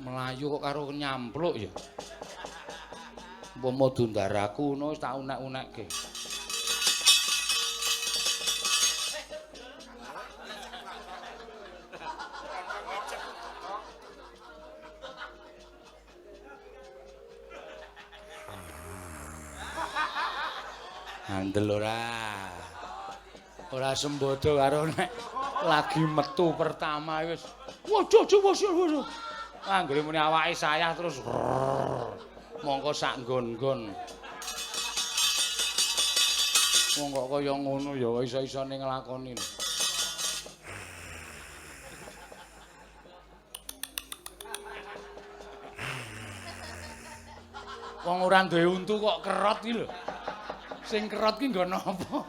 Melayu kok karo nyampluk ya. Umpama dundaraku ngono wis tak unek-unekke. Andel ora. Ora sembodo karo nek lagi metu pertama wis. Waduh wis. Anggere muni awake sayah terus mongko sak nggon-nggon. Wong kok kaya ngono ya iso-isone nglakoni. Wong ora duwe untu kok kerot iki lho. Sing kerot ki nggon apa?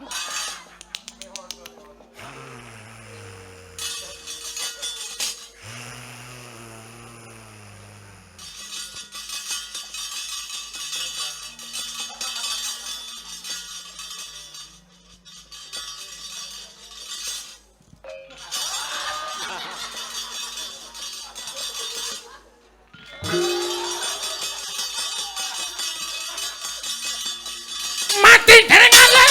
Mati dereng ale.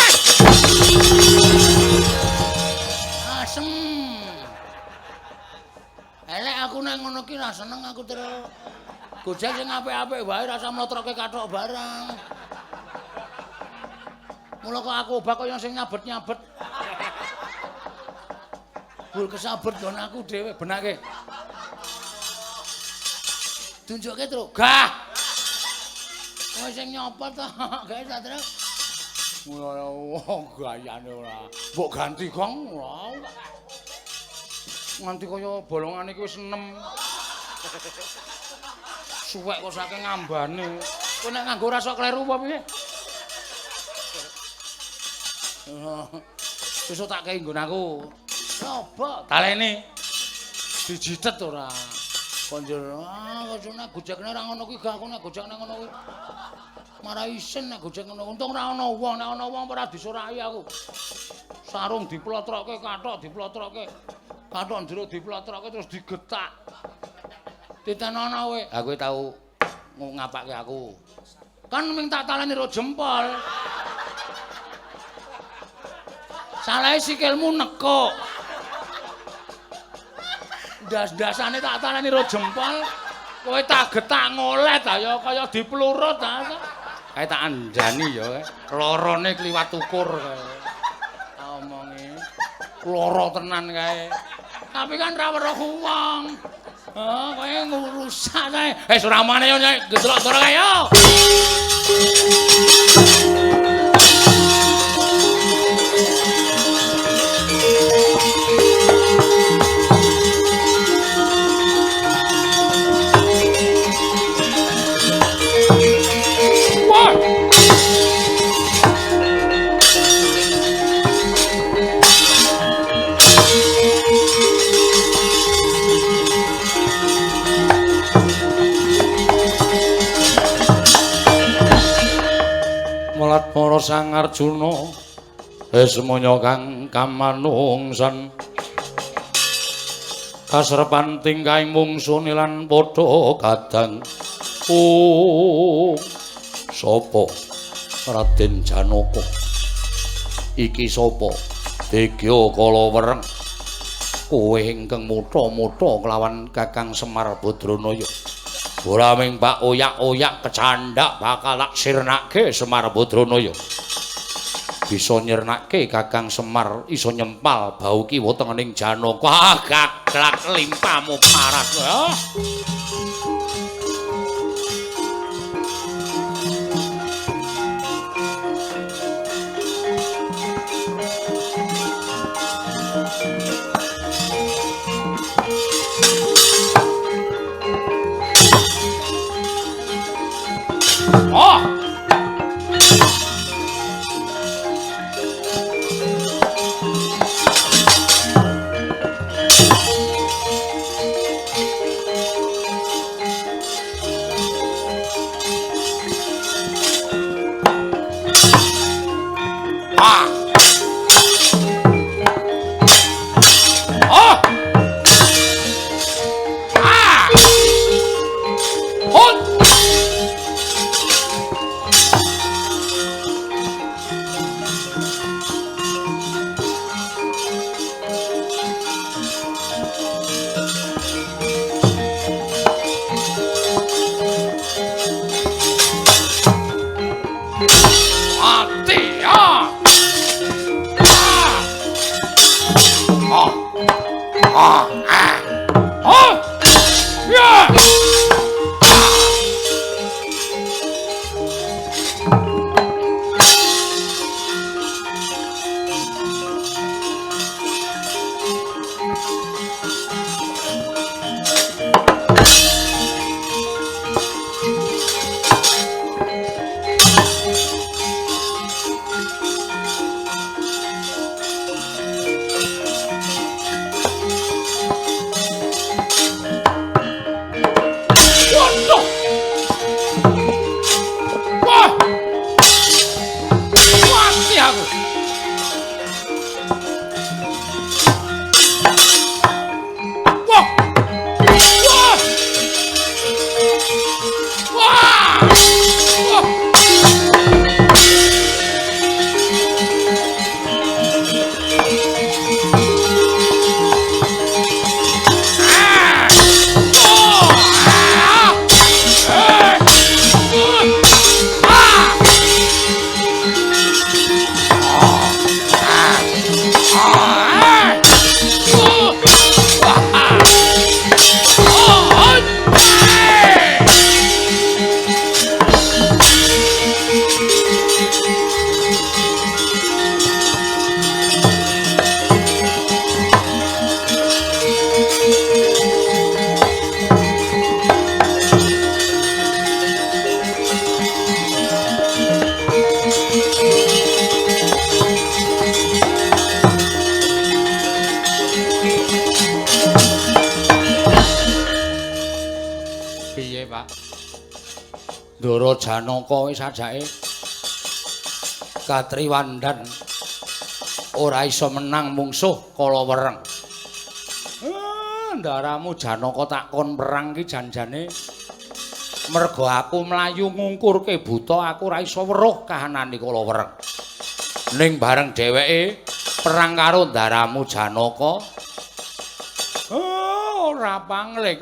Asem. Elek aku nek ngono ki ra seneng aku terus. Gojek sing apik-apik wae rasa mlotroke kathok barang. Mula kok aku obah kaya sing nyabet-nyabet. Bul kesabet kon aku dhewe benake. Tunjukke terus. Gah. Kowe sing nyopot to, gawe ta terus. Wong gayane ora. Mbok ganti gong ora. Nganti kaya bolongan iki wis enem. Suwek kok saking ngambane. Kowe nek nganggo ora sok kleru apa piye? Besok tak kei nggon aku. Coba taleni. Dijitet ora. Konjur, kok nek gojekne ora ngono kuwi gak aku nek gojekne ngono kuwi. Marah isin nek gojek ngono. Untung ora ana wong, nek ana wong ora disoraki aku. Sarung diplotrokke, kathok diplotrokke. Kathok njero diplotrokke terus digetak. Ditenono kowe. Ha kowe tau ngapake aku. Kan ming tak taleni ro jempol. Salahe sikilmu nekuk. Das-dasane tak taleni ro jempol. Kowe tak getak ngolet ta ya kaya diplurut ta. Kae tak andani ya, lorone kliwat ukur kae. Omongi. Loro tenan kae. Tapi kan ra weruh wong. Heeh, kowe ngurusak kae. Suramane yo gedelok-delok kae yo. Para Sang Arjuna semono kang kamanungsan kasrepan tingkahing mungsune lan padha kadang sapa Raden Janaka iki sapa Degya Kalawereng kowe ingkang mutha-mutha kelawan Kakang Semar Badranaya ora ming Pak oyak-oyak kecandhak bakal tak sirnake Semar Badranaya. Bisa nyirnake Kakang Semar iso nyempal bau kiwa tengening Janaka. Gaglak limpamu parat. Oh! Ya! Ndara Janaka wis sajake Katriwandan ora iso menang mungsuh Kalawereng. Ndaramu Janaka tak kon perang ki janjane mergo aku mlayu ngungkurke buta aku ora iso weruh kahanane Kalawereng. Ning bareng dheweke perang karo ndaramu Janaka ora pangling.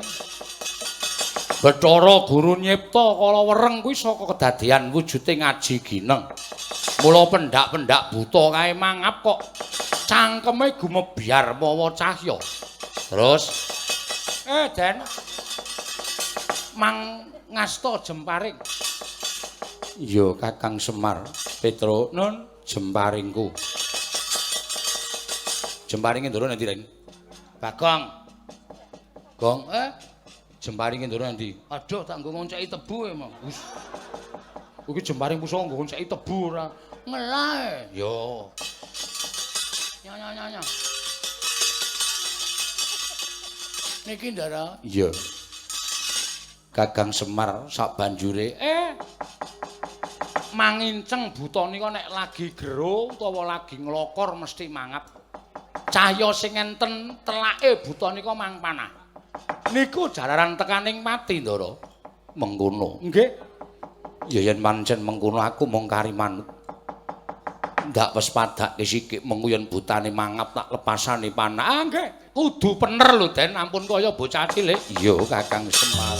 Bathara Guru nyipta Kalawereng kuwi saka kedadian wujude ngaji gineng. Mula pendak-pendak buta kae mangap kok cangkeme gumebyar mawa cahya. Terus Den Mang ngasta jemparing. Iya Kakang Semar Petro nun jemparingku. Jemparinge ndoro nanti Ren? Bagong. Gong jemparinge ndoro nanti? Aduh tak nggo ngonceki tebu emang. Wis. Iki jemparing pusaka nggo ngonceki tebu ora. Ngelae. Yo. Nya. Niki Ndara? Iya. Kakang Semar sak banjure manginceng buta nika nek lagi gero utawa lagi nglokor mesti mangap. Cahya sing enten telake buta nika mang panah. Niku jalaran tekaning mati Ndara. Mengkono. Nggih. Ya yen pancen mengkono aku mung kari manut. Ndak wis padake sikik mengko yen butane mangap tak lepasane panah. Nggih. Kudu pener lho Den, ampun kaya bocah cilik. Iya Kakang Semar.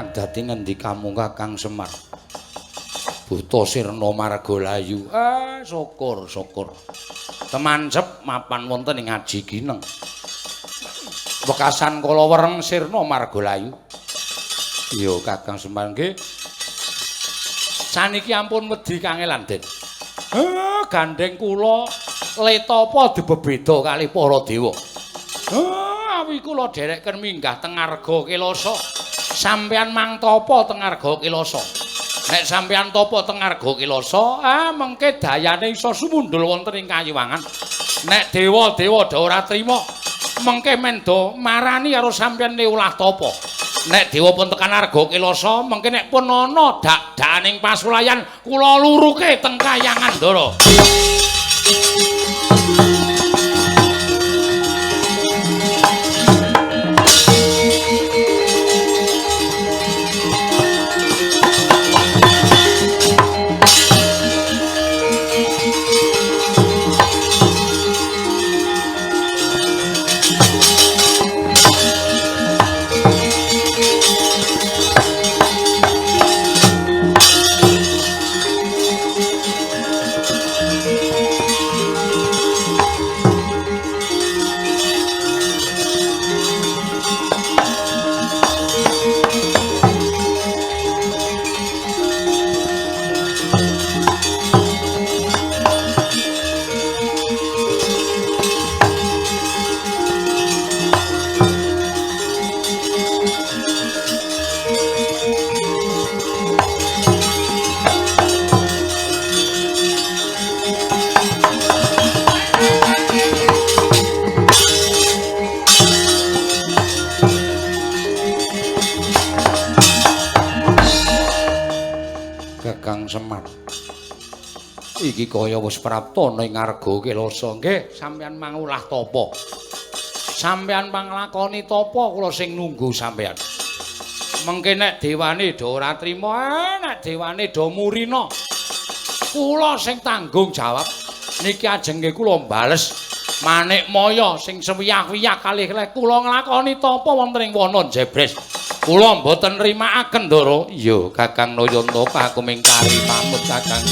Dadi ngendikamu Kakang Semar. Buta Sirna Margalayu. Syukur. Temancep mapan wonten ing Aji Gineng. Wekasan kala wereng Sirna Margalayu. Iya Kakang Semar nggih. Saniki ampun wedi kangelan Den. Gandeng kula letapa dibebeda kali para dewa. Awi kula dereken minggah teng Arga Kilasa. Sampeyan mang tapa teng Arga Kilasa? Nek sampeyan tapa teng Arga Kilasa, mengke dayane iso sumundul wonten ing Kayiwangan. Nek dewa-dewa ora ora trima, mengke mendo marani karo sampeyan ulah tapa. Nek dewa pun tekan Arga Kilasa, mengke nek pun ana dak-dakaning pasulayan kula luruke teng Kayangan Ndara. Semar. Iki kaya wis prapta ning Arga Kilasa nggih, sampeyan mangulah tapa? Sampeyan panglakoni tapa kula sing nunggu sampeyan. Mengke nek dewane do ora trima, nek dewane do murina. Kula sing tanggung jawab. Niki ajeng kula bales Manik Maya sing sewiyah-wiyah kalih kula nglakoni tapa wonten ing wana Jebres. Kula mboten nrimakaken Ndara. Iya, Kakang Nayanta pakuming kari pamut Kakang.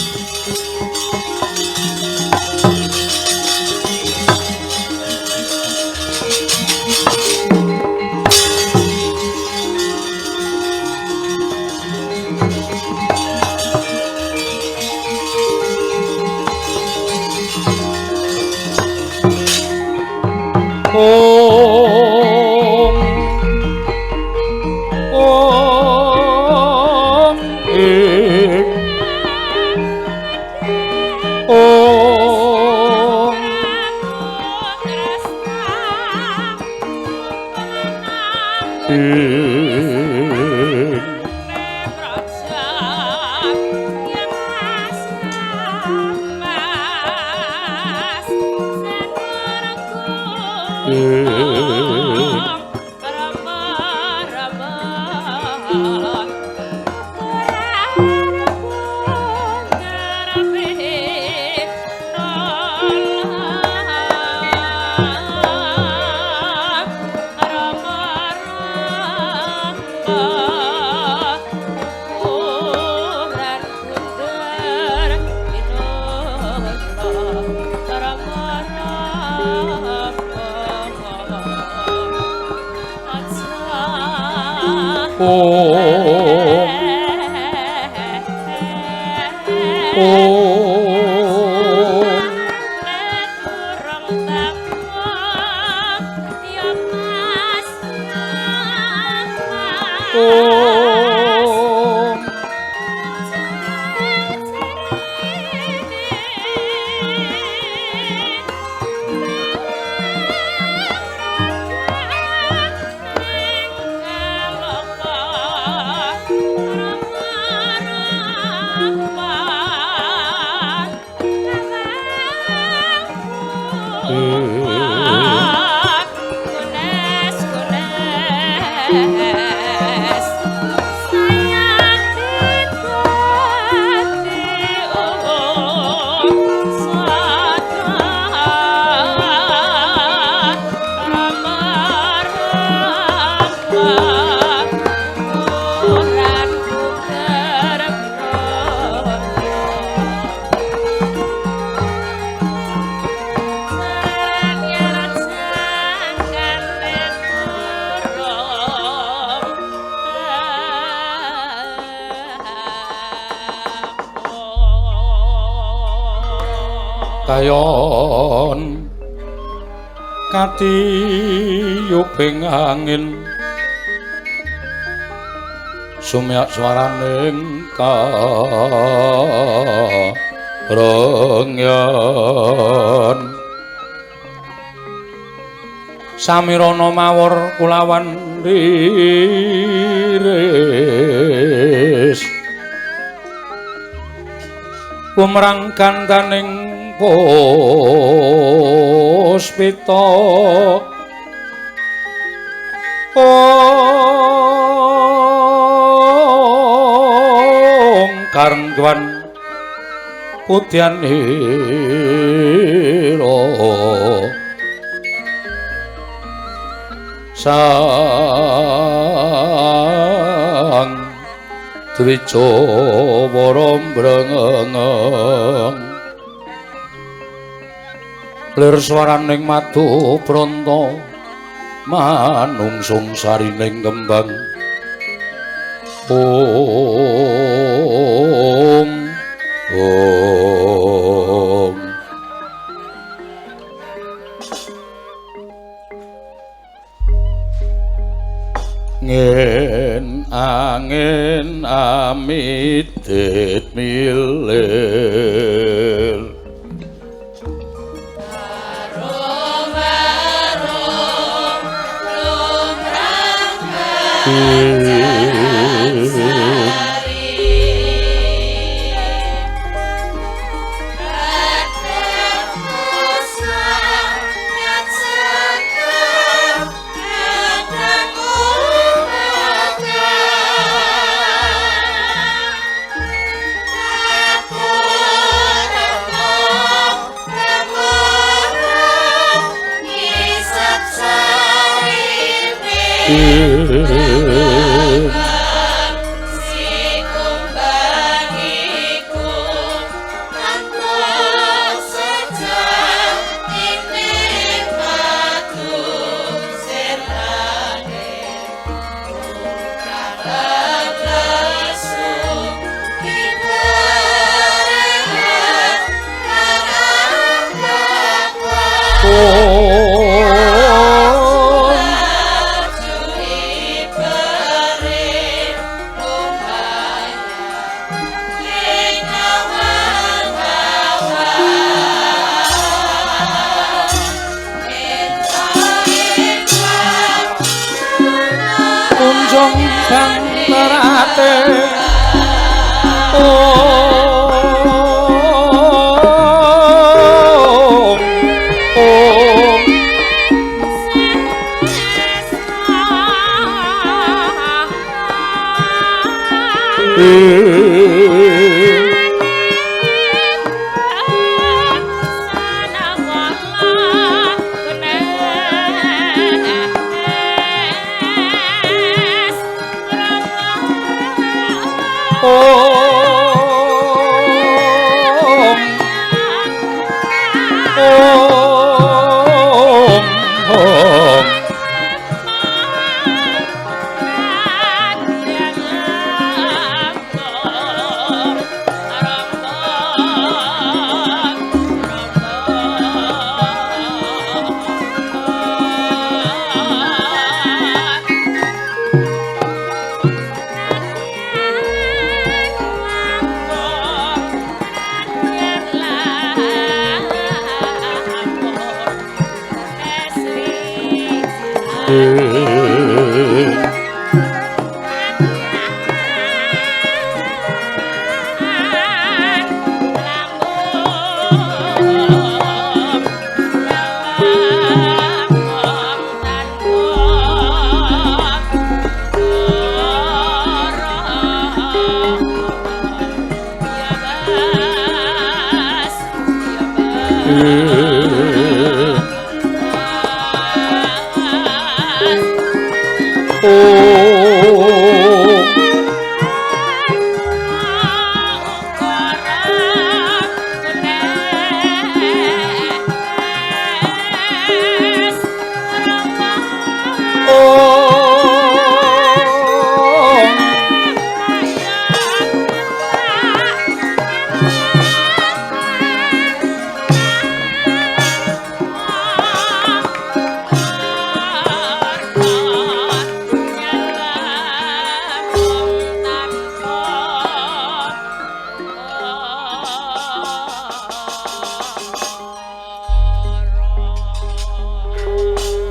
kayon katiyuping angin sumyak swaraning karengyan samirana mawur kulawan riris kumrang gandaning puspita karenggan putyan ira sang dwijawara brengeng lir swaraning madu pranta manungsung sarining kembang om ngin angin amitit milir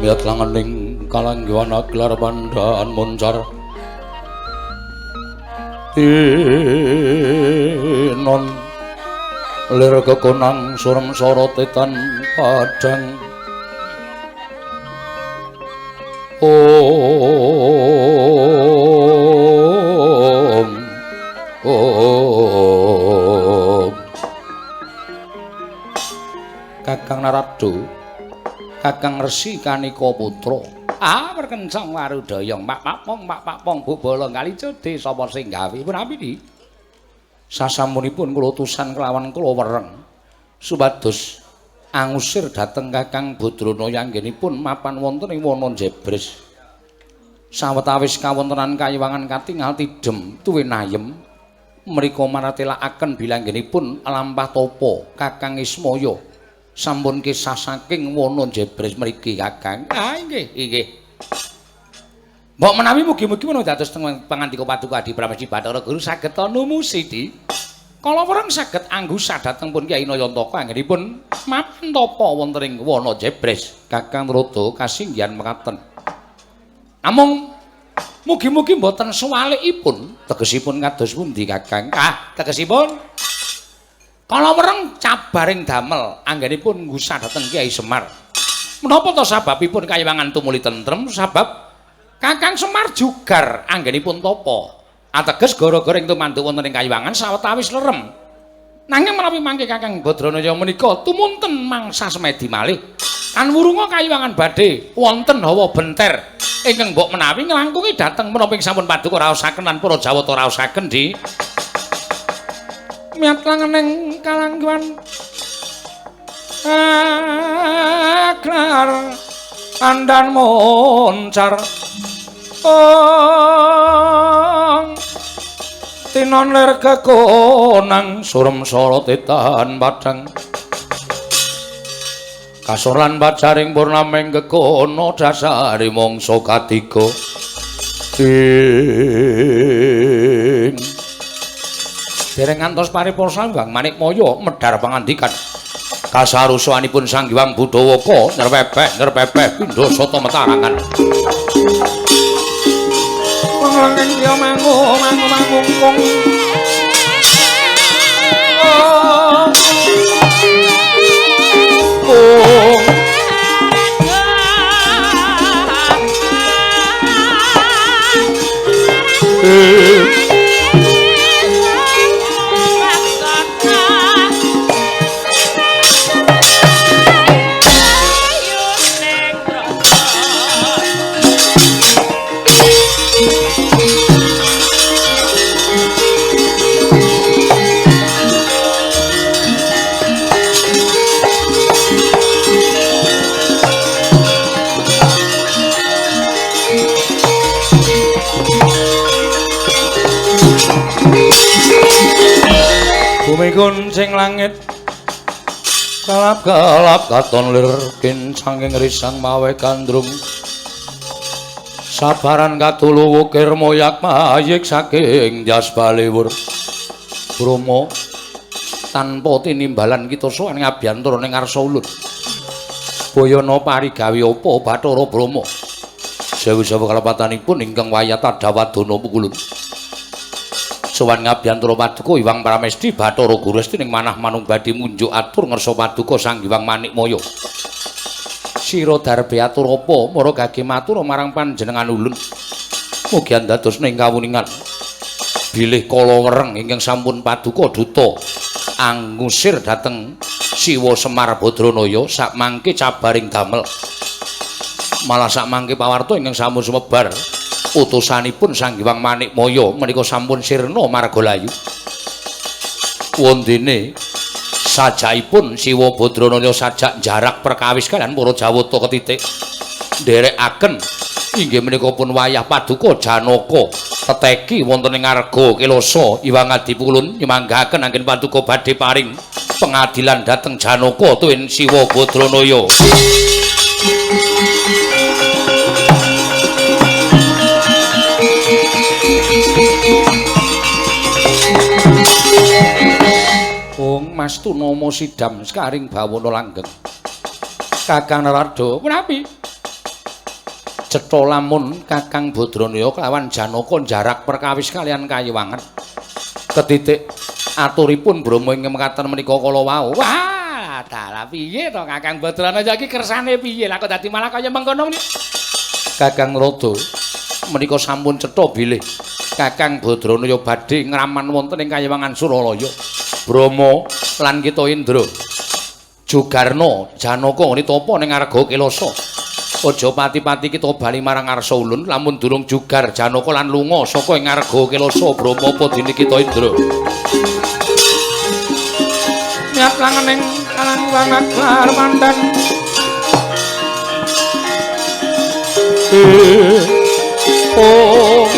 miat langening kalanggiwana gelar pandaan moncar tinon lir kekonang surem sorotetan padang om Kakang Narado Kakang Resi Kanika Putra perkencang warudaya Pak Pong bobolo Kalicode sapa sing gawe punapa iki sasampunipun kula utusan kelawan kula wereng supados angusir dhateng Kakang Badranaya anggenipun mapan wonten ing wana Jebres sawetawis kawontenan kayiwangan katingal tidhem tuwin ayem mrika maratelakaken bilanggenipun lampah tapa Kakang Ismaya sampun kisah saking wana Jebres mriki Kakang. Nggih. Mbok menawi mugi-mugi menawi dados pangandika Paduka Adi Pramesti Bathara Guru saged numusi di kala wereng saged anggusa dhateng pun Kyai Nayantaka anggenipun mapan tapa wonten ing wana Jebres. Kakang Rada kasinggihan mekaten. Namung mugi-mugi mboten suwalikipun tegesipun kados pundi Kakang? Tegesipun kala wereng cabaring damel anggenipun ngusah dhateng Kyai Semar. Menapa to sababipun kayiwangan tumuli tentrem sabab Kakang Semar jugar anggenipun tapa. Ateges gara-gara ing tumandu wonten ing kayiwangan sawetawis lerem. Nanging menawi mangke Kakang Badranaya menika tumunten mangsa semedi malih kan wurunga kayiwangan badhe wonten hawa benter ingkang mbok menawi nglangkungi dhateng menapa ing sampun Paduka raosaken lan para Jawata raosaken di miat langening kalangguan aklar andan moncar tinon lir kekonang surem sorotetan padang kasoran bacaring purnaming kekono dasari mangsa katiga dereng ngantos paripursa Hyang Manikmaya medhar pangandikan kasarusahanipun Sang Hyang Budawaka nyrepepeh pindha sata metarangan panglengking dia manggung bumi kuncing langit kalap-kalap katon lir kin saking risang mawe kandrung sabaran katulu wukir moyak mayik saking jas baliwur Bromo tanpa tinimbalan kita sowan ngabiyantara ning ngarsa ulun boyono parigawe apa Bathara Brama sewu-sewu kalepatanipun ingkang wayah Tadawadana pukulun sowan ngabiyantara Paduka Hyang Pramesti Bathara Guresti ning manah manung badhe munjuk atur ngersa Paduka Sang Hyang Manikmaya. Sira darbe atur apa mara gage matur marang panjenengan ulun. Mugi dados ning kawuningan bilih kala wereng ingkang sampun Paduka duta angusir dhateng Siwa Semar Badranaya sak mangke cabaring damel. Malah sak mangke pawarta ingkang sampun sumebar utusanipun Sang Hyang Manikmaya menika sampun sirna margalayu. Wondene sajaipun Siwa Badranaya sajak jarak perkawis kaliyan para Jawata ketitik nderekaken inggih menika pun wayah Paduka Janaka teteki wonten ing Arga Kilasa Hyang Adipukulun nyemanggaken anggen Paduka badhe paring pengadilan dhateng Janaka tuwin Siwa Badranaya. Mastu Nomo Sidam Skaring Bawana Langgeng. Kakang Narada, punapi? cetha lamun Kakang Badranaya kelawan Janaka jarak perkawis kalian Kayiwangan. Ketitik aturipun Brama ing mekaten menika kala wau. Wah, dalah piye to Kakang Badranaya iki kersane piye? Lah kok dadi malah kaya mengkono iki? Kakang Rada menika sampun cetha bilih Kakang Badranaya badhe ngraman wonten ing Kayiwangan Suralaya. Brama lan kita Indra Jugarna Janaka nitapa ning Arga Kilasa. Aja pati-pati kita bali marang Arsa Ulun lamun durung jugar Janaka lan lunga saka ing Arga Kilasa Brama apa dene kita Indra. Niat langening kalang wanaglar mandan. Oh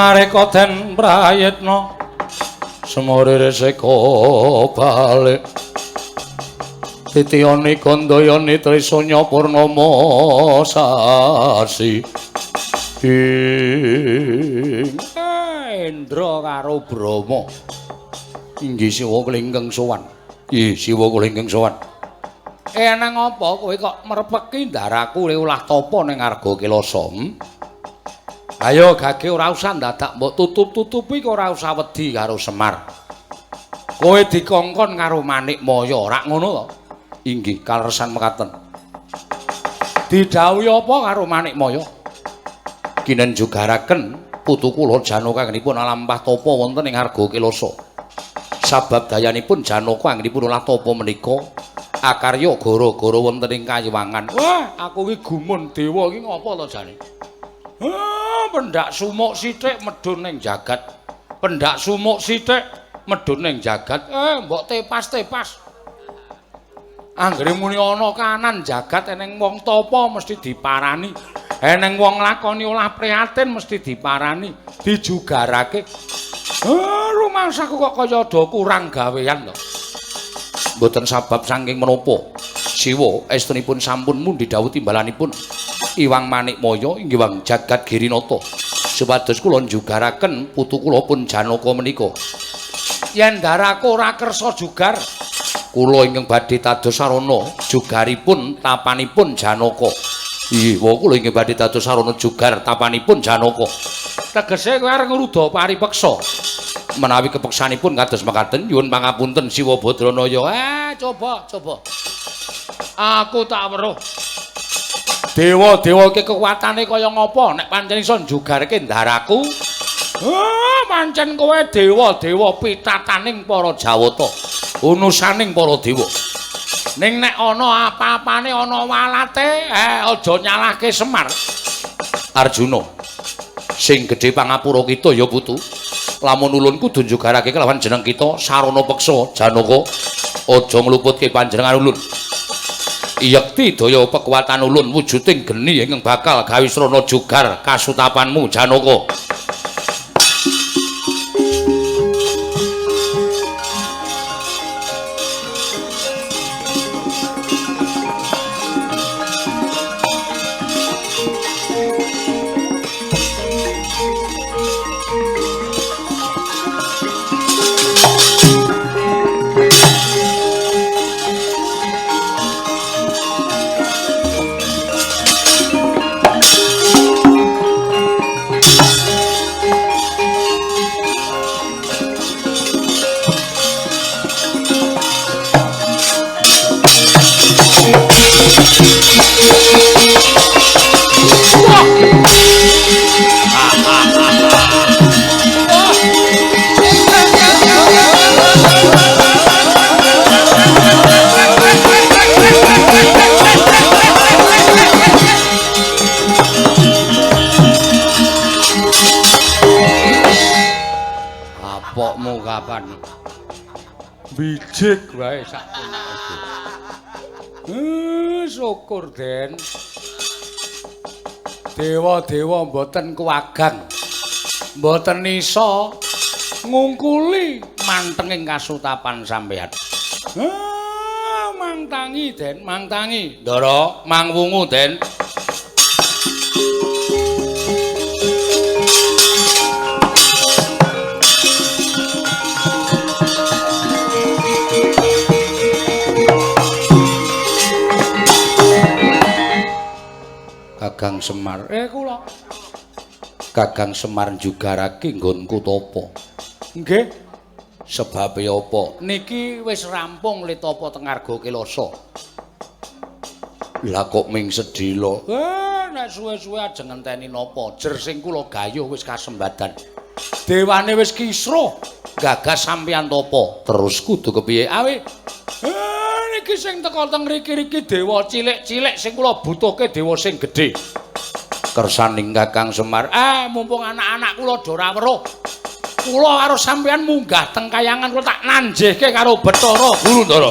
mareka den prayitna semore seka balik titiyane kandayane trisanya purnama sasi Indra karo Brama inggih siwa klingkeng sowan siwa klingkeng sowan nang apa kowe kok merpeki ndaraku ulah tapa ning Arga Kilasa Ayo Gage ora usah dadak mbok tutup-tutupi kok ora usah wedi karo Semar. Kowe dikongkon karo Manik Maya, ora ngono to? Inggih, kaleresan mekaten. Didhawuhi apa karo Manik Maya? Kinen jugaraken putu kula Janaka anggenipun lampah tapa wonten ing Arga Kilasa. Sabab dayanipun Janaka anggenipun olah tapa menika akarya gara-gara wonten ing Kayiwangan. Wah, aku iki gumun dewa iki ngopo to jane? Pendak sumuk sithik medhun ning jagat. Pendak sumuk sithik medhun ning jagat. Mbok tepas-tepas. Anggere muni ana kanan jagat eneng wong tapa mesti diparani. Eneng wong lakoni olah prihatin mesti diparani, dijugarake. Rumangsaku kok kaya ada kurang gawean to. Mboten sabab saking menapa Siwa estunipun sampun mundhi dawuh timbalanipun Iwang Manikmaya inggih Wang Jagat Girinata supados kula njugaraken putu kula pun Janaka menika yen daraku ora kersa jugar kula ingkang badhe dados sarana jugaripun tapanipun Janaka iya kula ingkang badhe dados sarana jugar tapanipun Janaka tegese kowe arep ngruda paripeksa menawi kepeksanipun kados mekaten nyuwun pangapunten Siwa Badranaya coba aku tak weruh dewa-dewa iki kekuatane kaya ngapa nek pancen iso njugarke ndaraku pancen kowe dewa-dewa pitataning para Jawata unusaning para dewa ning nek ana apa-apane ana walate aja nyalahke Semar Arjuna sing gedhe pangapura kita ya putu lamun ulun kudu njugarake kelawan jeneng kita sarana peksa Janaka aja ngluputke panjenengan ulun yakti daya kekuatan ulun wujuding geni ingkang bakal gawe srana jugar kasutapanmu Janaka apokmu kapan bijik wae sakmene syukur Den dewa-dewa mboten kuwagang mboten isa ngungkuli mantenging kasutapan sampeyan mangtangi Den mangtangi ndara mangwungu Den Kakang Semar kula Kakang Semar njugarake nggonku tapa nggih sebabe apa niki wis rampung le tapa teng Arga Kilasa lah kok ming sedhila nek suwe-suwe ajeng ngenteni napa jer sing kula gayuh wis kasembadan dewane wis kisruh gagas sampeyan tapa terus kudu kepiye awe niki sing teka teng mriki-riki dewa cilik-cilik sing kula butuhke dewa sing gedhe. Kersaning Kakang Semar. Mumpung anak-anak kula do ora weruh. Kula karo sampeyan munggah teng kayangan kula tak nanjihke karo Bathara Guru Ndara.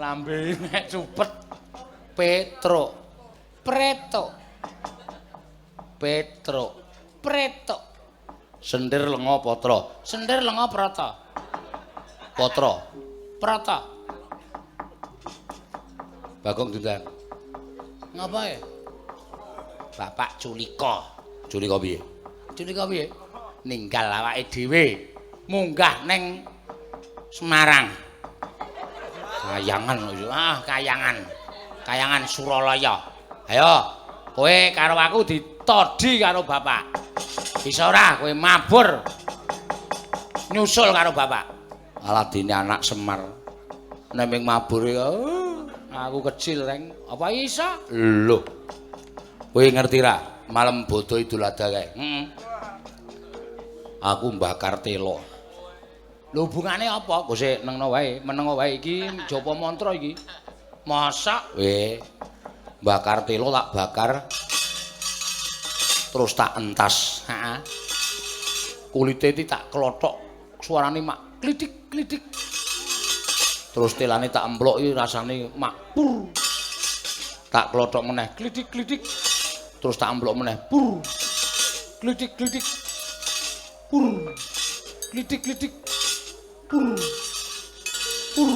Lambe nek cupet Petro Preto sendir lenga Patra sendir lenga Prata Patra Prata Bagong Dundang ngapa ya Bapak Culika piye ninggal awake dhewe munggah ning Semarang kayangan Suralaya ayo kowe karo aku ditodi karo bapak bisa ora kowe mabur nyusul karo bapak aladine anak Semar neming mabur aku kecil reng apa iso lho kowe ngerti ra malam bodo Idul Adha kae aku mbakar telo lho hubungane apa? Kok sik nengno wae, menengo wae iki japa mantra iki. Masak bakar telo tak bakar terus tak entas. Heeh. Kulite iki tak klothok, suarane mak klitik-klitik. Terus telane tak emploki rasane mak pur. Tak klothok meneh klitik-klitik. Terus tak emplok meneh pur. Klitik-klitik. Pur. Klitik-klitik. Pur. Pur.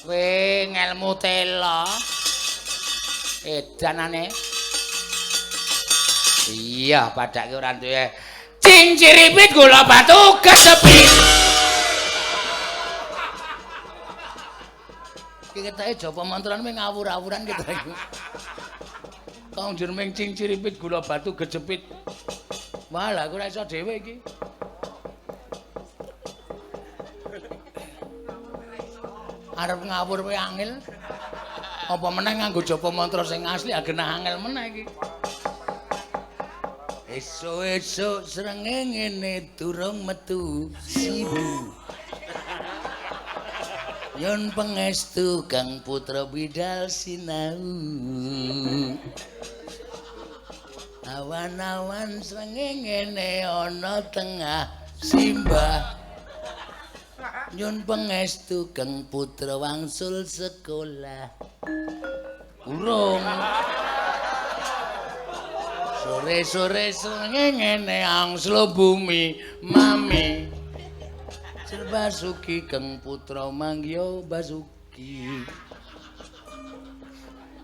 Kowe ngelmu tela. Edanane. Iya, padake ora duwe. Cinciripit gula batu kesepit. Iki ketake Japa Mantran ming ngawur-awuran kita iki. Kang jeneng cinciripit gula batu gejepit. Malah aku ora iso dhewe iki. Arep ngawur kowe angel. Apa meneh nganggo Japa Mantra sing asli agenah angel meneh iki. Esuk-esuk srengenge durung metu sibu. Yen pangestu Kang Putra Bidal sinau. Awan-awan srengenge ana tengah simbah. Nyun pangestu Kang Putra wangsul sekolah. Urung. Sore-sore srengenge angslo bumi mami. Basuki Kang Putra mangya Basuki.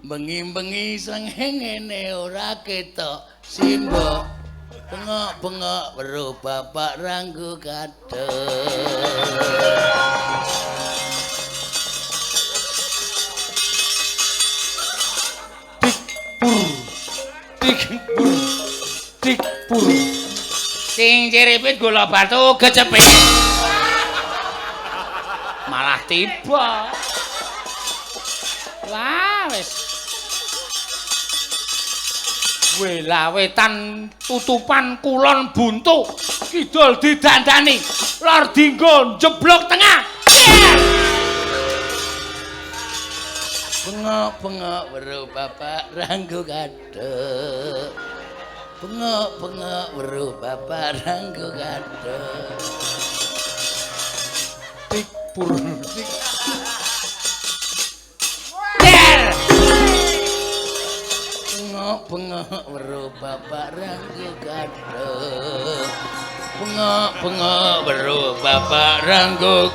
Bengi-bengi srengenge ora ketok simbok. Bengok-bengok weruh bapak ranggo kadek. Tik-pur. Sing ciripit gula batu kecepit. Malah tiba. Wah, wis. Wela wetan tutupan kulon buntu. Kidul didandani. Lor dinggo jeblok tengah. Bengok-bengok weruh bapak ranggo kadek. Bengok-bengok weruh bapak ranggo kadek. Tik-pur. Bengok-bengok weruh bapak ranggo kadek. Bengok-bengok weruh bapak ranggo.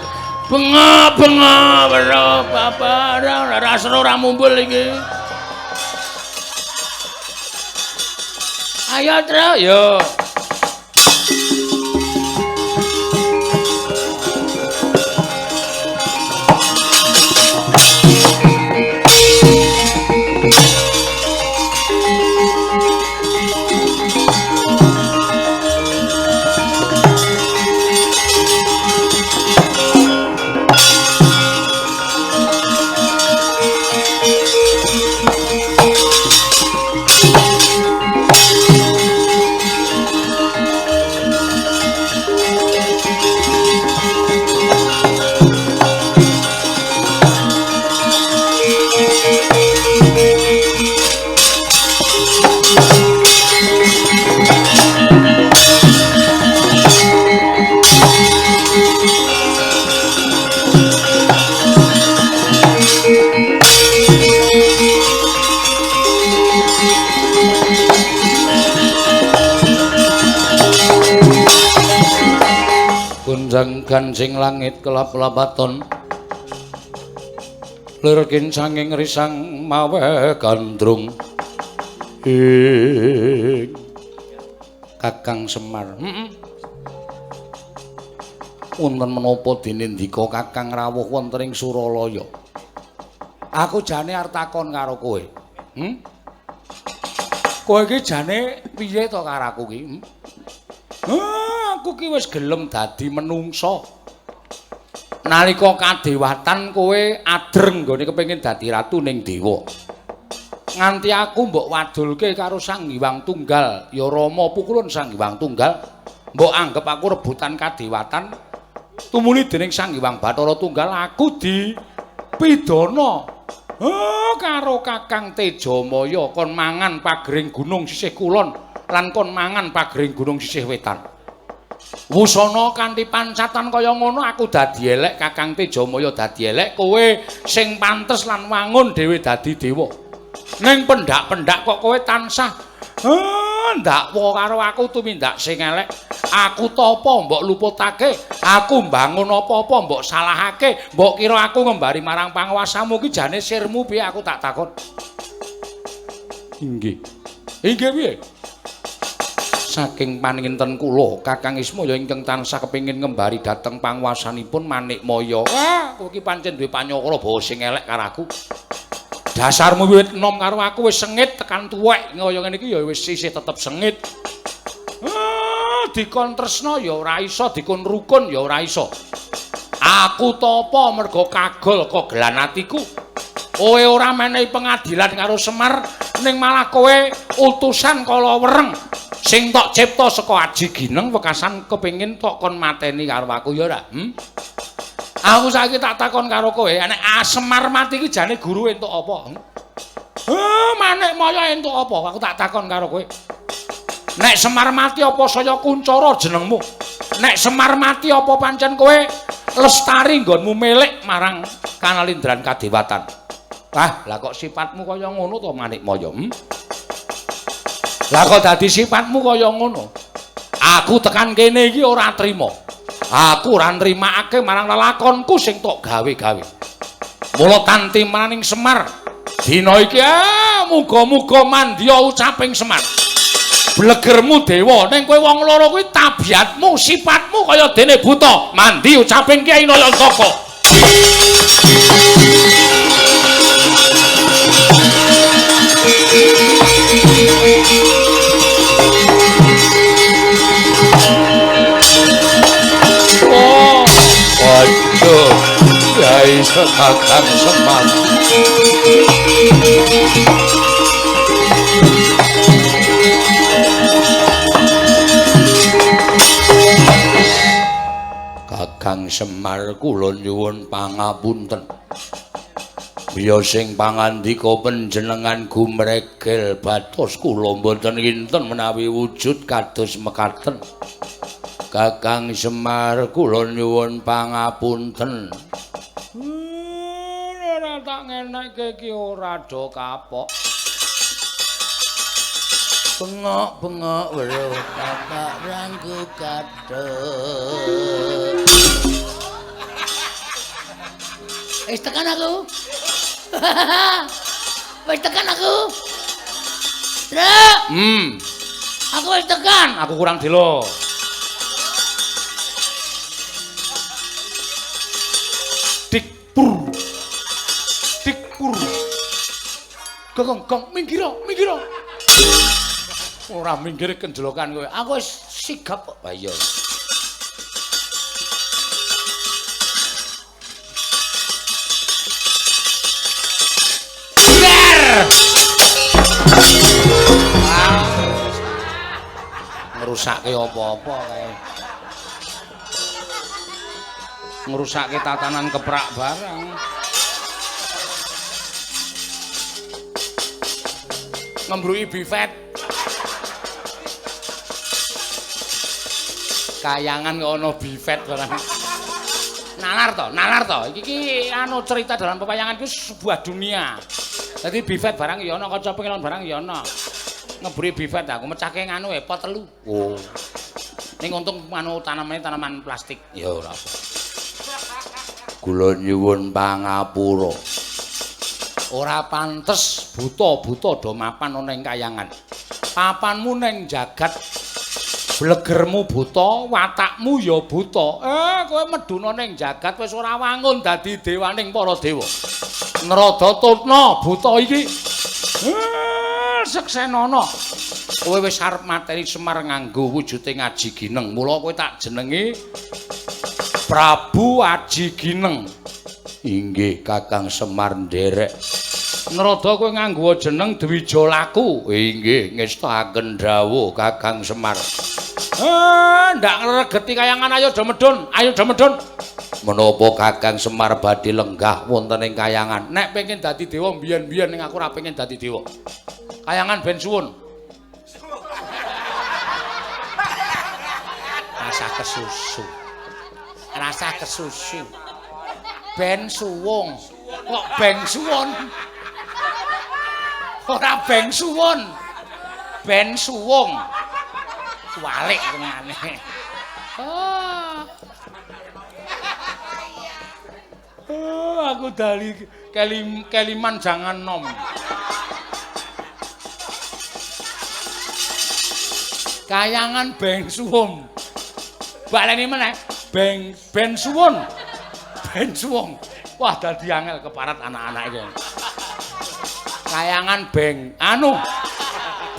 Bengok-bengok weruh bapak ranggo. Rasane ora mumbul iki. Ayo, Tru, yo. Gancing langit kelap-lapaton lerkin sanging risang mawe gandrung Kakang Semar. Wonten menapa dinendika Kakang rawuh wonten ing Suralaya? Aku jane arep takon karo kowe. Kowe iki jane piye to karo aku iki? Aku ki wis gelem dadi menungsa. Nalika kadewatan kowe adreng nggone kepengin dadi ratu ning dewa. Nganti aku mbok wadulke karo Sang Hyang Tunggal, ya Rama pukulun Sang Hyang Tunggal, mbok anggap aku rebutan kadewatan. Tumuli dening Sang Hyang Bathara Tunggal aku dipidana. Karo Kakang Tejamaya kon mangan pagering gunung sisih kulon lan kon mangan pagering gunung sisih wetan. Wusana kanthi pancatan kaya ngono aku dadi elek, Kakang Tejamaya dadi elek, kowe sing pantes lan wangun dhewe dadi dewa. Ning pendak-pendak kok kowe tansah ndakwa karo aku tumindak sing elek. Aku tapa mbok luputake, aku mbangun apa-apa mbok salahake, mbok kira aku ngembari marang panguwasamu ki jane sirmu piye aku tak takon. Inggih. Inggih piye? Saking paninten kula Kakang Ismaya ingkang tansah kepengin ngembari dhateng panguwasanipun Manikmaya. Wah, kowe ki pancen duwe panyakra bawa sing elek karo aku. Dasarmu wiwit enom karo aku wis sengit tekan tuwek kaya ngene iki ya wis sisih tetep sengit. Dikon tresna ya ora iso, dikon rukun ya ora iso. Aku tapa merga kagol kogelan atiku. Kowe ora menehi pengadilan karo Semar, ning malah kowe utusan kala wereng sing tok cipta saka Aji Gineng wekasan kepengin tok kon mateni karo aku ya ora? Aku saiki tak takon karo kowe, nek Semar mati iki jane guru entuk apa? Manikmaya entuk apa? Aku tak takon karo kowe. Nek Semar mati apa saya Kuncara jenengmu? Nek Semar mati apa pancen kowe lestari nggonmu milik marang Kanalindran Kadewatan? Lah kok sifatmu kaya ngono to Manikmaya? Lah kok dadi sifatmu kaya ngono? Aku tekan kene iki ora trima. Aku ora nrimakake marang lelakonku sing tok gawe-gawe. Mula tanti maning Semar dina iki muga-muga mandya ucaping Semar. Blegermu dewa ning kowe wong loro kuwi tabiatmu sifatmu kaya dene buta mandi ucaping Kyai Nayantaka. Oh aduh Kyai Kakang Semar. Kakang Semar kula nyuwun pangapunten. Biya sing pangandika panjenengan gumregel batos kula mboten kinten menawi wujud kados mekaten. Kakang Semar kula nyuwun pangapunten. Ora tak ngenekke iki ora do kapok. Bengok-bengok weruh tapak rangku kadek. Wis tekan aku. Wis tekan aku. Truk. Aku wis tekan. Aku kurang dilo. Dikpur. Dikpur. Gong minggir. Ora minggir kendlokan kowe. Aku wis sigap kok. Lah iya. Ngerusakke apa-apa kae. Ngerusakke tatanan keprak barang. Ngembruki bifet. Kayangan kok ana bifet barang. Nalar to. Iki anu cerita dalam pewayangan itu sebuah dunia. Dadi bifet barang ya ana, kaca pengelon barang ya ana. Ngeburi bifet aku mecahke nganu pot telu. Oh. Ning untung anu tanaman plastik. Ya ora apa. Kula nyuwun pangapura. Ora pantes buta-buta do mapan ana ing kayangan. Papanmu ning jagat blegermu buta, watakmu ya buta. Kowe meduna ning jagat wis ora wangun dadi dewaning para dewa. Nradhatuna buta iki. Seksenana. Kowe wis arep mateni Semar nganggo wujuding Aji Gineng. Mula kowe tak jenengi Prabu Aji Gineng. Inggih Kakang Semar nderek. Narada kowe nganggo jeneng Dwija Laku. Inggih ngestaken dawuh Kakang Semar. Ndak ngregeti kayangan ayo do medun. Menapa Kakang Semar badhe lenggah wonten ing kayangan? Nek pengin dadi dewa biyen-biyen ning aku ora pengin dadi dewa. Kayangan ben suwun. rasa kesusu. Rasa kesusu. Ben suwung. Kok ben suwun? Ora ben suwun. Ben suwung. Walik tengane. Aku dali keliman jangan nom. Kayangan ben suwung. Baleni meneh. Ben suwun. Ben suwung. Wah dadi angel keparat anak-anak iki. Kayangan ben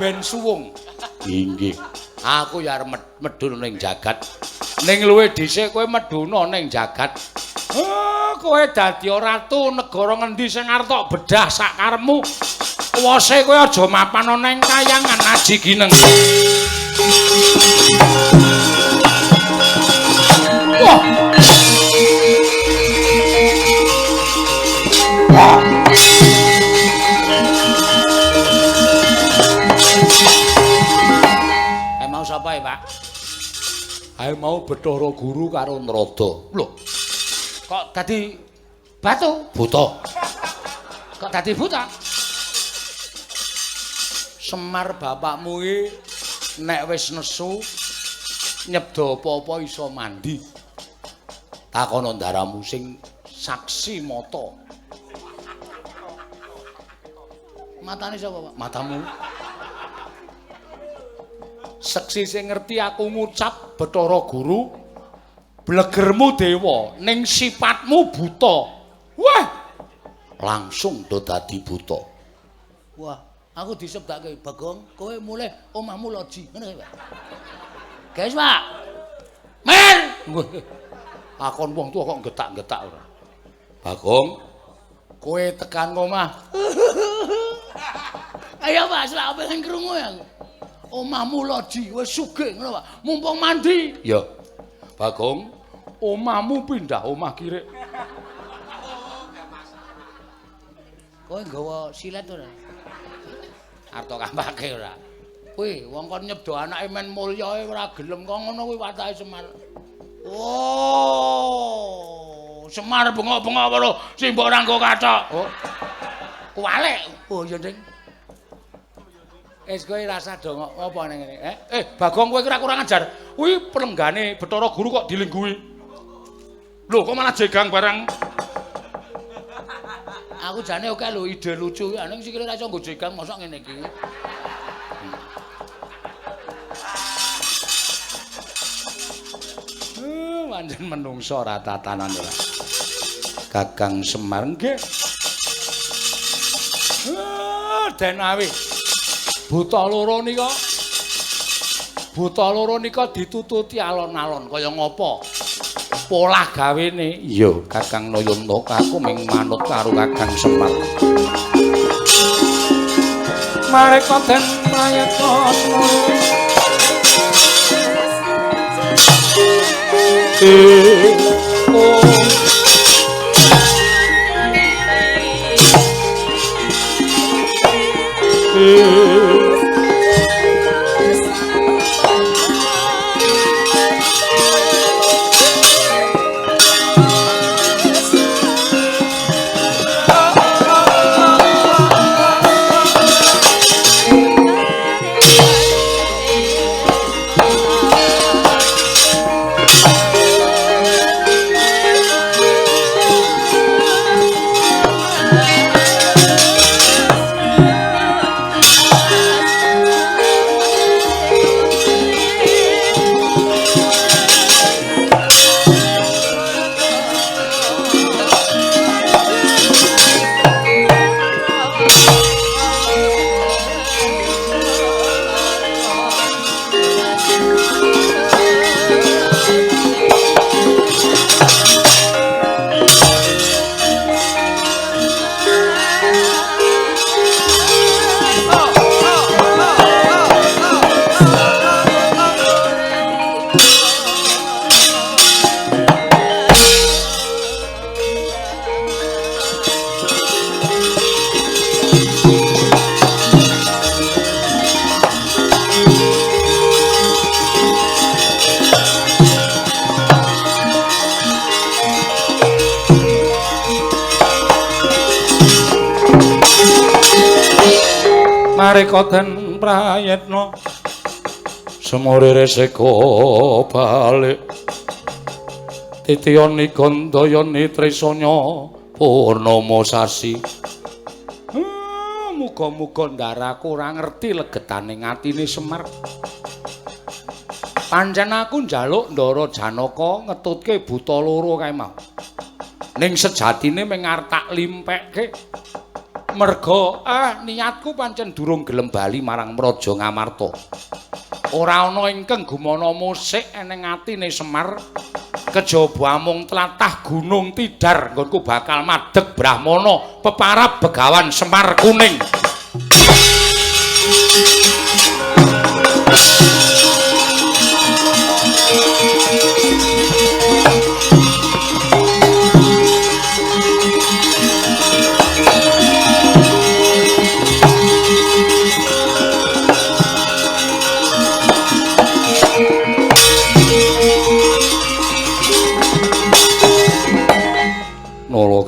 ben suwung. Inggih. Aku ya arep medhun ning jagat. Ning luwih dhisik kowe medhuna ning jagat. Kowe dadi ratu negara ngendi sing arep tok bedah sak karepmu. Kuwase kowe aja mapan ana ing kayangan aji gineng. Wah. Mau sapa ya, Pak? Ae mau Bathara Guru karo Narada. Lho. Kok dadi batu? Buta. Kok dadi buta? Semar bapakmu iki nek wis nesu nyebda apa-apa iso mandi. Takono ndaramu sing saksi mata. Matane sapa, Pak? Matamu. Seksi sing ngerti aku ngucap Bathara Guru, blegermu dewa, ning sipatmu buta. Wah, langsung do dadi buta. Wah, aku disebutake Bagong, kowe mulih omahmu loji, ngono kae, Pak. Guys, Pak. Men. Akon wong tuwa kok getak-getak ora. Bagong, kowe tekan omah. Ayo, Pak, selak pengen krungu ya. Omahmu loji wis sugih ngono Pak. Mumpung mandi. Ya. Bagong, omahmu pindah omah kirik. Kowe nggawa silet ora? Arto kampake ora? Kuwi wong kon nyebdo anake men mulyae ora gelem kok ngono kuwi watake Semar. Oh, Semar bengok-bengok karo simbok rangko kathok. Oh. Kuwalek. Oh ya, Ding. Kowe rasa dongok apa ning ngene? Bagong kowe ora kurang ajar. Kuwi pelenggane Bathara Guru kok dilingguhi. Lho, kok malah jegang barang. Aku jane oke lho ide lucu. Ning sikile ra iso nggo jegang mosok ngene iki. Pancen menungso ra tatanan ora. Kakang Semar nggih. Den awi. Buta loro nika ditututi alon-alon kaya ngopo? Polah gawene. Iya, Kakang Nayanta aku ming manut karo Kakang Semar. Mareka den mayata Mareka den prayitna semurire seko balik titiyani gandayani trisanya purnama sasi muga-muga ndaraku ora ngerti legetaning atine Semar pancen aku njaluk Ndara Janaka ngetutke buta loro kae mau ning sejatine mung arep tak limpekke merga niatku pancen durung gelem bali marang Praja Ngamarta ora ana ingkang gumana musik eneng atine Semar kejaba amung tlatah Gunung Tidar nggonku bakal madeg Brahmana peparab Begawan Semar Kuning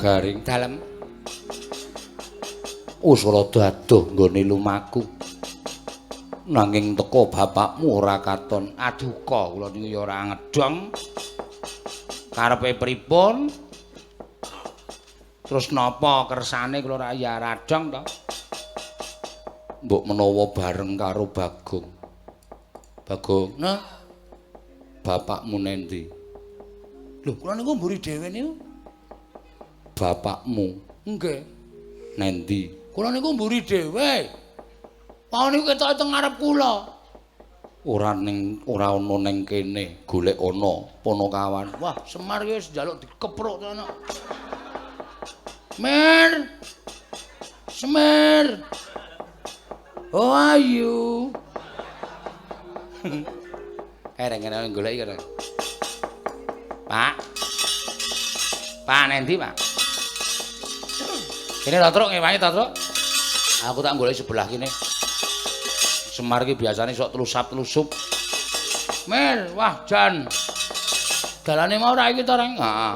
Garing dalem usara dadoh nggone lumaku nanging teko bapakmu ora katon aduka kula niku ya ora ngedhong karepe pripun terus napa kersane kula ora ya radhong to mbok menawa bareng karo Bagong nah bapakmu nendi lho kula niku mburi dhewe niku bapakmu nggih nendi kula niku mburi dhewe mau niku ketok teng ngarep kula ora ana ning kene golek ana Panakawan wah Semar ki wis njaluk dikepruk to ana Semar how are you kene golek iki Pak nendi Pak Kene to, Truk, ngewangi to, Truk. Aku tak golek sebelah kene. Semar ki biasane sok tlusap-tlusup. Mir, wah Jan. Dalane mau ra iki to, Reng? Heeh.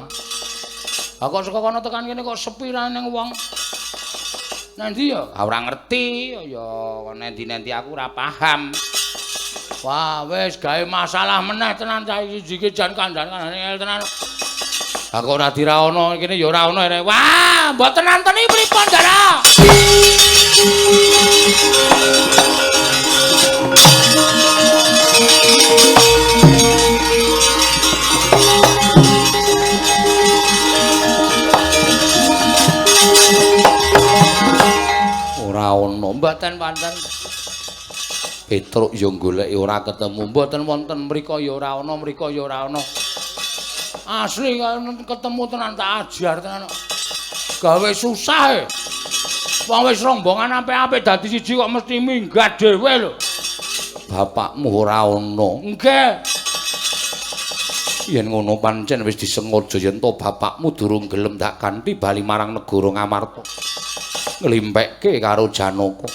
Lah kok saka kono tekan kene kok sepi ra ning wong. Nendi ya? Ora ngerti, ya nendi-nendi aku ora paham. Wah, wis gawe masalah meneh tenan cah iki Jan kandhane tenan. Aku ora diraono kene ya ora ono rek. Wah, mboten nanteni pripun, Dara? Ora ono, mboten wonten. Petruk ya goleki ora ketemu, mboten wonten mriko ya ora ono, mriko ya ora ono. Asli ketemu tenan tak ajar tenan. Gawe susah e. Wong wis rombongan apik-apik dadi siji kok mesti minggat dhewe lho. Bapakmu ora ono. Nggih. Yen ngono pancen wis disengaja yen to bapakmu durung gelem dak kanthi bali marang negara Ngamarta. Nglimpekke karo Janaka.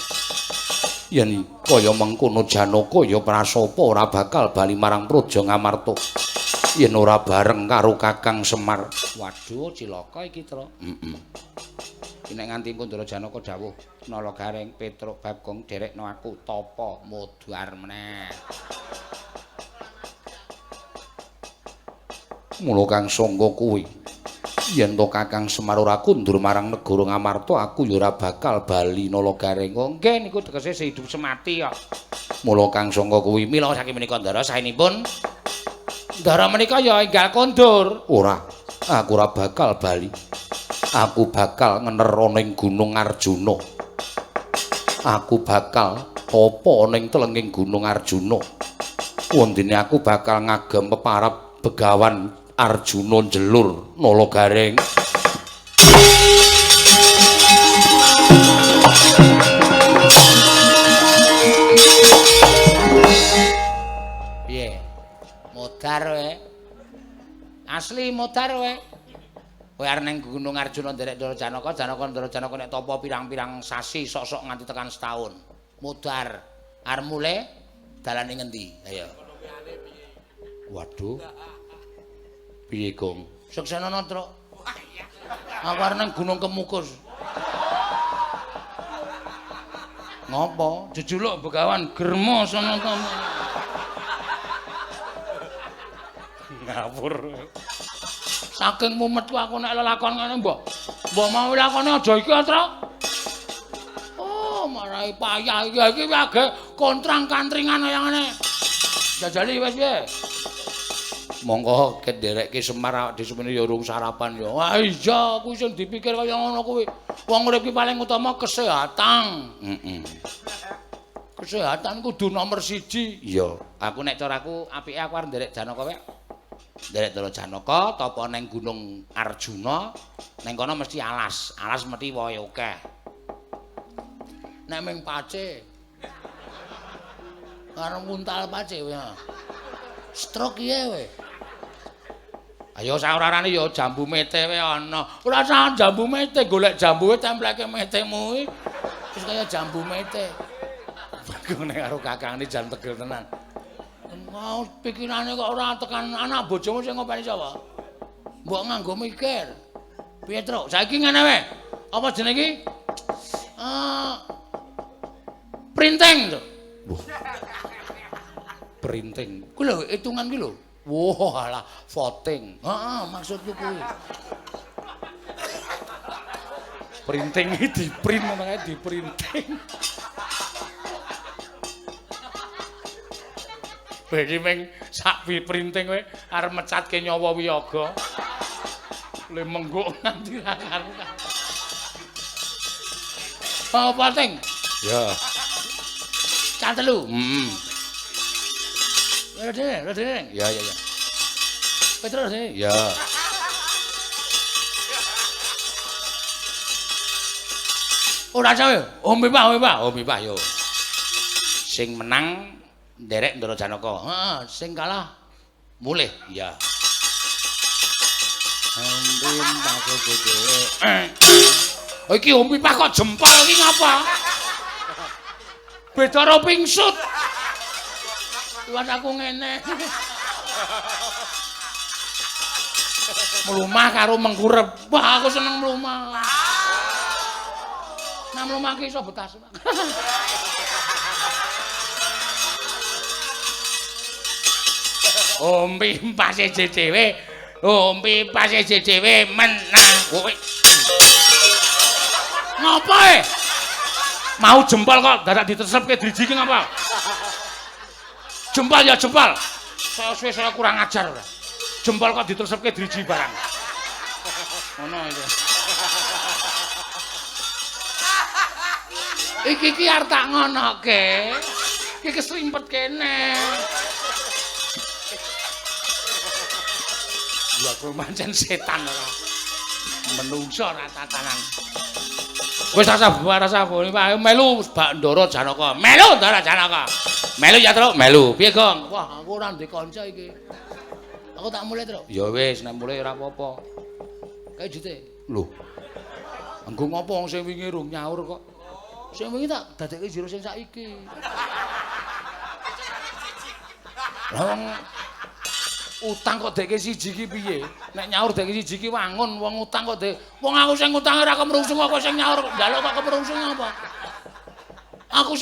Yen kaya mengkono Janaka ya prasapa ora bakal bali marang Praja Ngamarta. Yen ora bareng karo Kakang Semar. Waduh, cilaka iki, Tru. Iki nek nganti Kundara Janaka dawuh, Nala Gareng, Petruk, Bagong derekno aku tapa modar meneh. Mula Kang Sangga kuwi, yen to Kakang Semar ora kundur marang negara Ngamarta, aku ya ora bakal bali Nala Gareng. Oh, nggih niku tegese sehidup semati kok. Mula Kang Sangga kuwi, mila saking menika Ndara saenipun Ndara menika ya enggal kondur. Ora, aku ora bakal bali. Aku bakal ngener ning Gunung Arjuna. Aku bakal apa ning telenging Gunung Arjuna. Wondene aku bakal ngagem peparab Begawan Arjuna njelur Nala Gareng. Piye? Modar wae. Asli modar wae. Kowe arep ning Gunung Arjuna nderek Ndara Janaka, Ndara Janaka nek tapa pirang-pirang sasi sok-sok nganti tekan setahun. Modar. Arep mule dalane ngendi? Ayo. Waduh. Piye, Gong? Seksenana, Truk. Aku arep ning Gunung Kemukus. Ngopo? Jejuluk Begawan Germo sono to. Ngawur. Saking mumetku aku nek lelakon ngene mbok mau lakone aja iki Tra. Oh, marai payah iki agek kontrang kantringan kaya ngene. Jajali wis piye? Monggo kenderekke Semar awak dhewe ya urung sarapan ya. Wah iya kuwi sing dipikir kaya ngono kuwi. Wong urip iki paling utama kesehatan. Kesehatan kudu nomor 1. Iya, aku nek caraku apike aku arep nderek Janaka wae. Nderek Dara Janaka tapa ning Gunung Arjuna, ning kono mesti alas. Alas mesti wohe akeh. Nek ming pace. Karo muntal pace ya. Stroke iye we. Ayo saurarane ya jambu mete wae ana. Ora usah jambu mete, golek jambuwe templeke metemu iki. Wis kaya jambu mete. Aku nek karo kakangne jan tegel tenan. Mau pikirane kok ora tekan anak bojomu sing ngopeni sapa? Mbok nganggo mikir. Piye, Truk? Saiki ngene wae. Apa jenenge iki? Printing, Truk. Printing. Kuwi lho hitungan kuwi lho. Wah, alah voting. Heeh, maksudku kuwi. Printing iki di-print ngono kae di-printing. Iki meng sak printing kowe arep mecatke nyawa wiyaga. Le mengguk nganti ra karuan. Apa ting? Ya. Cat telu. Rene. Ya. Terus sih. Ya. Ora cawe. Ombe Pak yo. Sing menang nderek Ndara Janaka. Heeh, sing kalah mulih. Iya. Ompipah dhewe. Oh iki ompipah kok jempol iki ngapa? Beda karo pingsut. Iwan aku ngene. Mlumah karo mengkurep. Wah, aku seneng mlumah. Nah mlumah ki iso betas. Ompi pase dhewe. Ompi pase dhewe menang kowe. Ngapa e? Mau jempol kok dadak ditresepke driji ki ngapa? Jempol ya jempol. Saya kurang ajar ora. Jempol kok ditresepke driji barang. Ngono iki. Iki arep tak ngonoke. Iki kesrimpet kene. Ya kuwi pancen setan ora. Menungso ora tatanan. Wis rasa Pak melu Ndara Janaka. Melu Ndara Janaka. Melu ya, Truk, melu. Piye, Gong? Wah, aku ora ndek kanca iki. Aku tak mulai, Truk. Ya wis, nek mulai ora apa-apa. Kae jute. Lho. Engko ngopo wong sing wingi rung nyaur kok. Sing wingi tak dadekke jero sing saiki. Lah utang kok deke siji ki piye? Nek nyaur deke siji ki wangun, wong utang kok dek. Wong aku sing utang ora kemrungsung kok sing nyaur njaluk kok kemrungsung apa? Aku